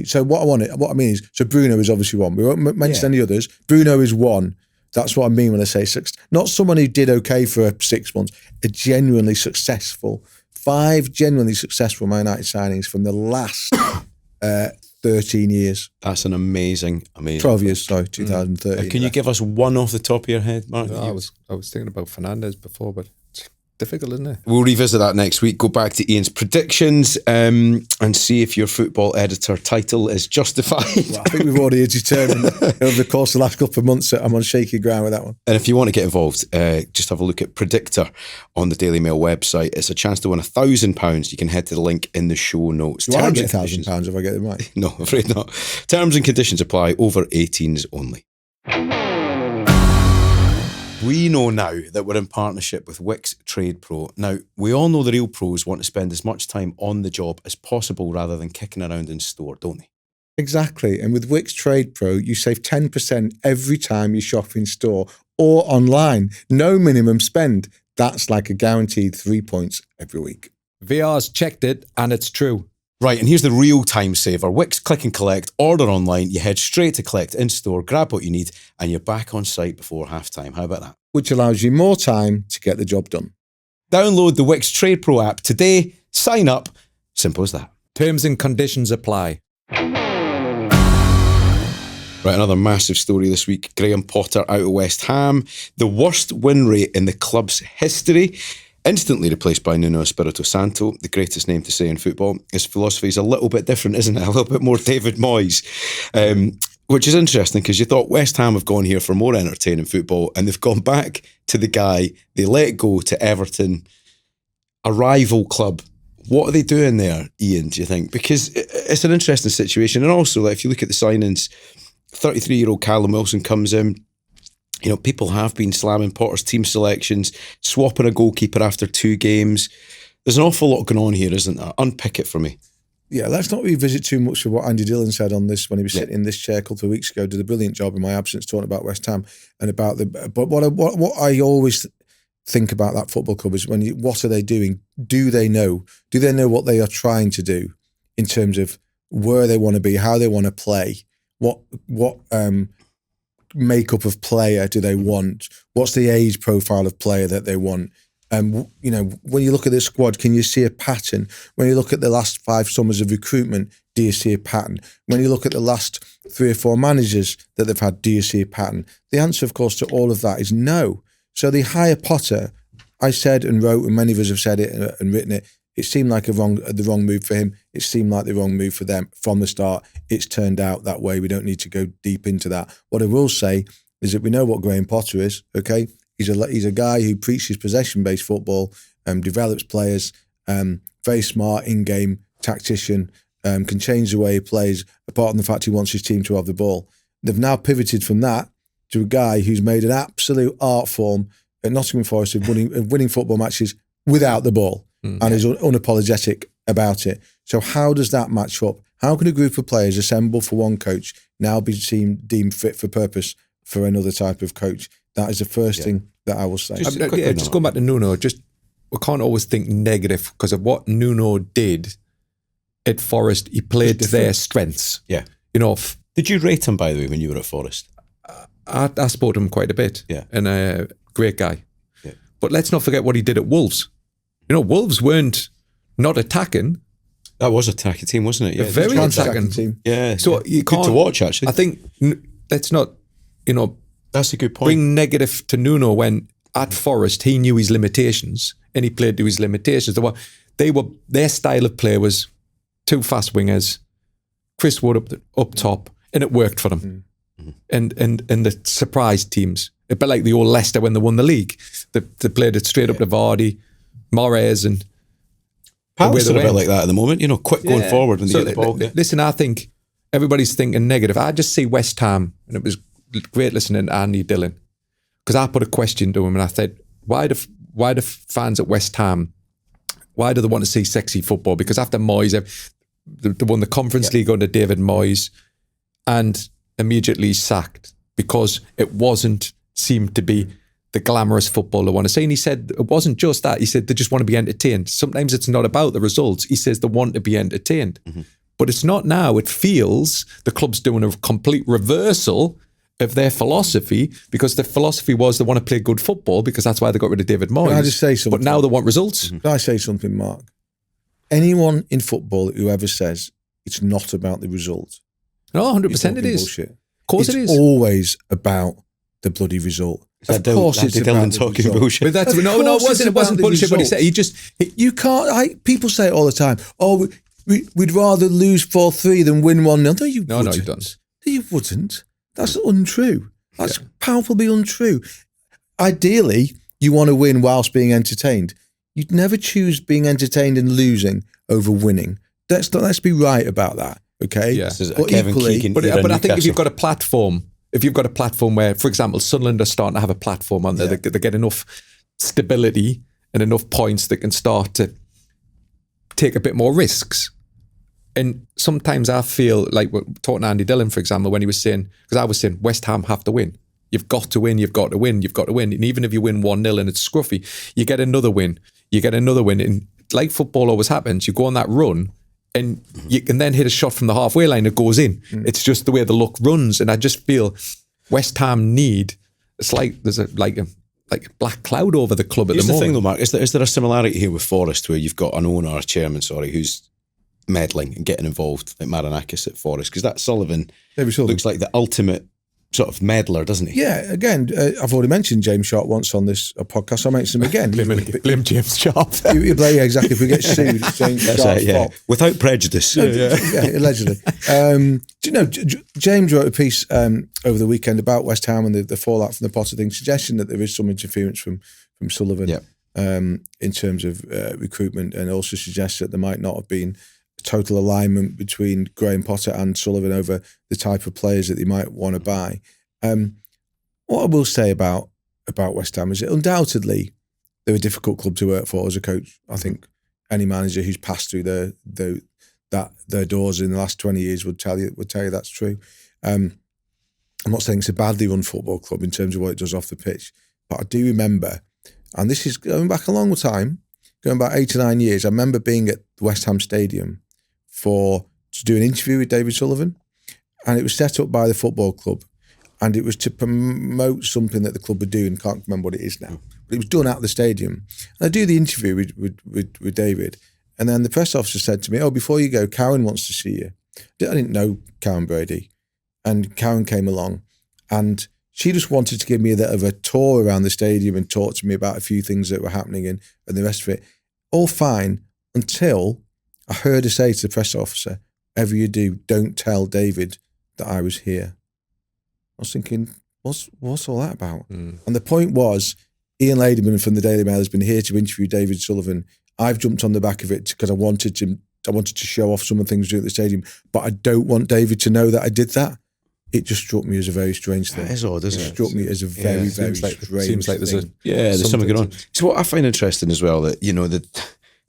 so what I mean is, so Bruno is obviously one. We won't mention any others. Bruno is one. That's what I mean when I say not someone who did okay for 6 months, a genuinely successful, 5 genuinely successful Man United signings from the last 13 years. That's an amazing. 12 years, sorry, 2013. Can you give us one off the top of your head, Mark? No, I was thinking about Fernandes before, but difficult, isn't it? We'll revisit that next week. Go back to Ian's predictions and see if your football editor title is justified. Well, I think we've already determined over the course of the last couple of months that I'm on shaky ground with that one. And if you want to get involved, just have a look at Predictor on the Daily Mail website. It's a chance to win £1,000. You can head to the link in the show notes. Do I get £1,000 if I get it right? No, I'm afraid not. Terms and conditions apply. Over 18s only. We know now that we're in partnership with Wix Trade Pro. Now, we all know the real pros want to spend as much time on the job as possible rather than kicking around in store, don't they? Exactly. And with Wix Trade Pro, you save 10% every time you shop in store or online. No minimum spend. That's like a guaranteed 3 points every week. VR's checked it and it's true. Right, and here's the real time saver. Wix Click and Collect, order online, you head straight to collect in store, grab what you need, and you're back on site before half-time. How about that? Which allows you more time to get the job done. Download the Wix Trade Pro app today, sign up, simple as that. Terms and conditions apply. Right, another massive story this week. Graham Potter out of West Ham, the worst win rate in the club's history. Instantly replaced by Nuno Espirito Santo, the greatest name to say in football. His philosophy is a little bit different, isn't it? A little bit more David Moyes, which is interesting because you thought West Ham have gone here for more entertaining football and they've gone back to the guy they let go to Everton, a rival club. What are they doing there, Ian, do you think? Because it's an interesting situation. And also, like, if you look at the signings, 33-year-old Callum Wilson comes in. You know, people have been slamming Potter's team selections, swapping a goalkeeper after 2 games. There's an awful lot going on here, isn't there? Unpick it for me. Yeah, let's not revisit too much of what Andy Dillon said on this when he was sitting in this chair a couple of weeks ago. Did a brilliant job in my absence talking about West Ham and about the. But what I always think about that football club is what are they doing? Do they know? Do they know what they are trying to do in terms of where they want to be, how they want to play, what makeup of player do they want? What's the age profile of player that they want? You know, when you look at this squad, can you see a pattern? When you look at the last 5 summers of recruitment, do you see a pattern? When you look at the last 3 or 4 managers that they've had, do you see a pattern? The answer, of course, to all of that is no. So they hire Potter. I said and wrote, and many of us have said it and written it, it seemed like the wrong move for him. It seemed like the wrong move for them from the start. It's turned out that way. We don't need to go deep into that. What I will say is that we know what Graham Potter is, okay? He's a guy who preaches possession-based football, develops players, very smart in-game tactician, can change the way he plays, apart from the fact he wants his team to have the ball. They've now pivoted from that to a guy who's made an absolute art form at Nottingham Forest of winning football matches without the ball. And is unapologetic about it. So how does that match up? How can a group of players assemble for one coach now be deemed fit for purpose for another type of coach? That is the first thing that I will say. Just going back to Nuno, we can't always think negative because of what Nuno did at Forest. He played to their strengths. Yeah. You know, did you rate him, by the way, when you were at Forest? I spoke to him quite a bit. Yeah. And a great guy. Yeah. But let's not forget what he did at Wolves. You know, Wolves weren't not attacking. That was a attacking team, wasn't it? Yeah, very attacking team. Yeah. So you can't, good to watch, actually. I think let's not, that's a good point. Bring negative to Nuno when at Forest he knew his limitations and he played to his limitations. Their style of play was 2 fast wingers, Chris Wood up top, and it worked for them. And the surprise teams, a bit like the old Leicester when they won the league, they played it straight up to Vardy, Mahrez, and Palace are a bit like that at the moment, quick going forward when they get the ball. Listen, I think everybody's thinking negative. I just see West Ham, and it was great listening to Andy Dillon, because I put a question to him and I said, why do fans at West Ham, why do they want to see sexy football? Because after Moyes, they won the Conference League under David Moyes and immediately sacked because it seemed to be the glamorous football they want to see. And he said it wasn't just that. He said they just want to be entertained. Sometimes it's not about the results. He says they want to be entertained. But it's not now. It feels the club's doing a complete reversal of their philosophy, because their philosophy was they want to play good football because that's why they got rid of David Moyes. Can I just say something? But now they want results. Can I say something, Mark? Anyone in football who ever says it's not about the result. No, 100% it is. Bullshit. Of course it is. It's always about the bloody result. Of course, it's Dylan about talking the bullshit. But that's no, it wasn't bullshit. What he said, You can't. People say it all the time. Oh, we'd rather lose 4-3 than win 1-0. No, you wouldn't. No, you don't. You wouldn't. That's untrue. That's palpably untrue. Ideally, you want to win whilst being entertained. You'd never choose being entertained and losing over winning. Let's be right about that. Okay. Yeah. But equally, but I think if you've got a platform. If you've got a platform where, for example, Sunderland are starting to have a platform on there, they get enough stability and enough points that can start to take a bit more risks. And sometimes I feel like we're talking to Andy Dillon, for example, when he was saying, because I was saying West Ham have to win. You've got to win, you've got to win, you've got to win. And even if you win 1-0 and it's scruffy, you get another win. And like football always happens, you go on that run and you can then hit a shot from the halfway line, it goes in. It's just the way the luck runs. And I just feel West Ham it's like there's a black cloud over the club at the moment. The thing though, Mark, is there a similarity here with Forest where you've got an owner, a chairman, who's meddling and getting involved, like Marinakis at Forest? Because that Sullivan looks like the ultimate sort of meddler, doesn't he? Yeah, again, I've already mentioned James Sharp once on this podcast. I'll mention him again. Blame James Sharp. Exactly. If we get sued, it's James Sharp's fault. Without prejudice. Yeah, allegedly. Do you know, James wrote a piece over the weekend about West Ham and the fallout from the Potter thing, suggesting that there is some interference from Sullivan in terms of recruitment, and also suggests that there might not have been total alignment between Graham Potter and Sullivan over the type of players that they might want to buy. What I will say about West Ham is that undoubtedly they're a difficult club to work for as a coach. I think any manager who's passed through their doors in the last 20 years would tell you that's true. I'm not saying it's a badly run football club in terms of what it does off the pitch, but I do remember, and this is going back a long time, going back 8 to 9 years, I remember being at the West Ham Stadium to do an interview with David Sullivan, and it was set up by the football club, and it was to promote something that the club were doing. Can't remember what it is now, but it was done at the stadium. And I do the interview with David, and then the press officer said to me, "Oh, before you go, Karen wants to see you." I didn't know Karen Brady, and Karen came along, and she just wanted to give me a bit of a tour around the stadium and talk to me about a few things that were happening and the rest of it. All fine until I heard her say to the press officer, "Whatever you do, don't tell David that I was here." I was thinking, what's all that about? And the point was, Ian Ladyman from the Daily Mail has been here to interview David Sullivan. I've jumped on the back of it because I wanted to show off some of the things we do at the stadium, but I don't want David to know that I did that. It just struck me as a very strange thing. That is odd, isn't it? It struck me as a very, very strange thing. Seems like there's something going on. So what I find interesting as well, that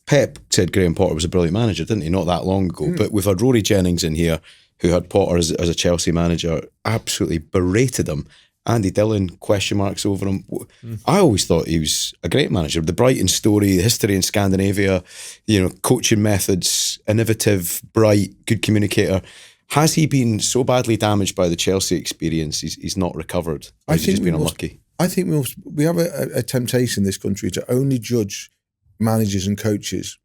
Pep said Graham Potter was a brilliant manager, didn't he? Not that long ago. But we've had Rory Jennings in here, who had Potter as a Chelsea manager, absolutely berated him. Andy Dillon, question marks over him. I always thought he was a great manager. The Brighton story, the history in Scandinavia, coaching methods, innovative, bright, good communicator. Has he been so badly damaged by the Chelsea experience he's not recovered? Or has he just been unlucky? I think we have a temptation in this country to only judge managers and coaches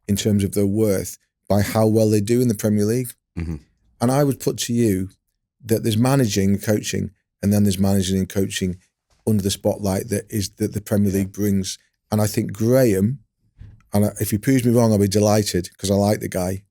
in terms of their worth by how well they do in the Premier League. Mm-hmm. And I would put to you that there's managing and coaching, and then there's managing and coaching under the spotlight that the Premier League brings. And I think Graham, and if he proves me wrong, I'll be delighted because I like the guy.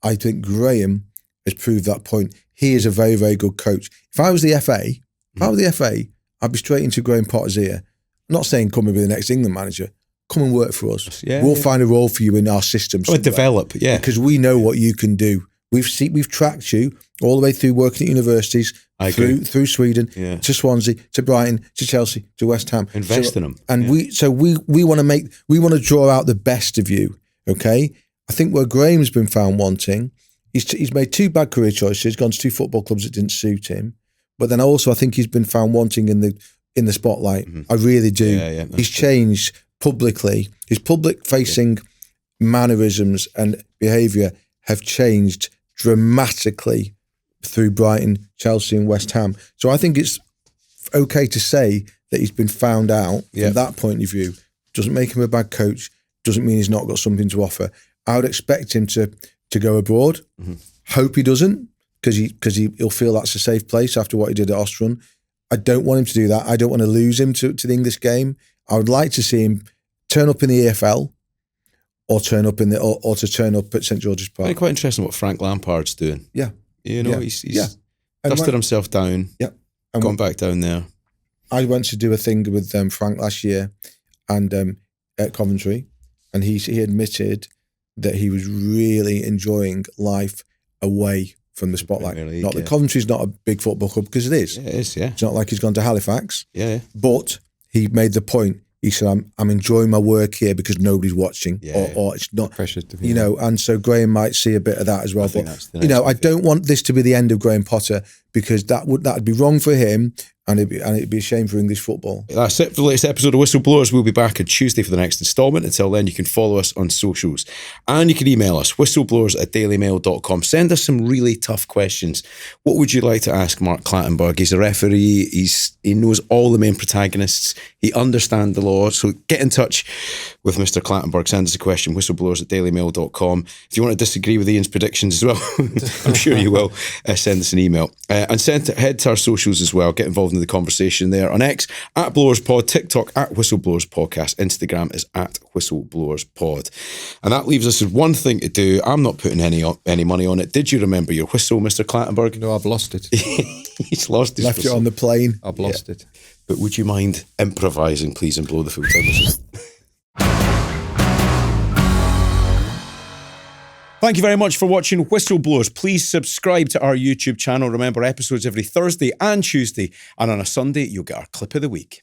I think Graham has proved that point. He is a very, very good coach. If I was the FA, I'd be straight into Graham Potter's ear. I'm not saying come and be the next England manager. Come and work for us. We'll find a role for you in our system. Or develop, because we know what you can do. We've tracked you all the way through working at universities, through Sweden, to Swansea, to Brighton, to Chelsea, to West Ham. Invest in them. And we want to draw out the best of you. Okay, I think where Graham's been found wanting, he's made 2 bad career choices, gone to 2 football clubs that didn't suit him. But then also I think he's been found wanting in the spotlight. Mm-hmm. I really do. Yeah, he's changed publicly. His public facing mannerisms and behaviour have changed dramatically through Brighton, Chelsea and West Ham. So I think it's okay to say that he's been found out from that point of view. Doesn't make him a bad coach, doesn't mean he's not got something to offer. I would expect him to go abroad. Mm-hmm. Hope he doesn't, because he'll feel that's a safe place after what he did at Ostrun. I don't want him to do that. I don't want to lose him to the English game. I would like to see him turn up in the EFL or turn up or to turn up at St George's Park. Very quite interesting what Frank Lampard's doing. Yeah. He's dusted himself down, gone back down there. I went to do a thing with Frank last year and at Coventry, and he admitted that he was really enjoying life away from the spotlight. League, not that Coventry's not a big football club, because it is. Yeah, it is, yeah. It's not like he's gone to Halifax. Yeah. But he made the point. He said, I'm enjoying my work here because nobody's watching, or it's not pressure to be, and so Graham might see a bit of that as well. But I don't want this to be the end of Graham Potter, because that'd be wrong for him, and it'd be a shame for English football. That's it for the latest episode of Whistleblowers. We'll be back on Tuesday for the next instalment. Until then, you can follow us on socials, and you can email us, whistleblowers@dailymail.com. Send us some really tough questions. What would you like to ask Mark Clattenburg? He's a referee. He knows all the main protagonists. He understands the law. So get in touch with Mr. Clattenburg. Send us a question, whistleblowers@dailymail.com. If you want to disagree with Ian's predictions as well, I'm sure you will, send us an email. And head to our socials as well. Get involved in the conversation there on X @BlowersPod, TikTok @Whistleblowers Podcast, Instagram is @WhistleBlowersPod. And that leaves us with one thing to do. I'm not putting any money on it. Did you remember your whistle, Mr. Clattenburg? No, I've lost it. He's lost his Left whistle. it on the plane. I've lost it. But would you mind improvising, please, and blow the full-time whistle? Thank you very much for watching Whistleblowers. Please subscribe to our YouTube channel. Remember, episodes every Thursday and Tuesday. And on a Sunday, you'll get our clip of the week.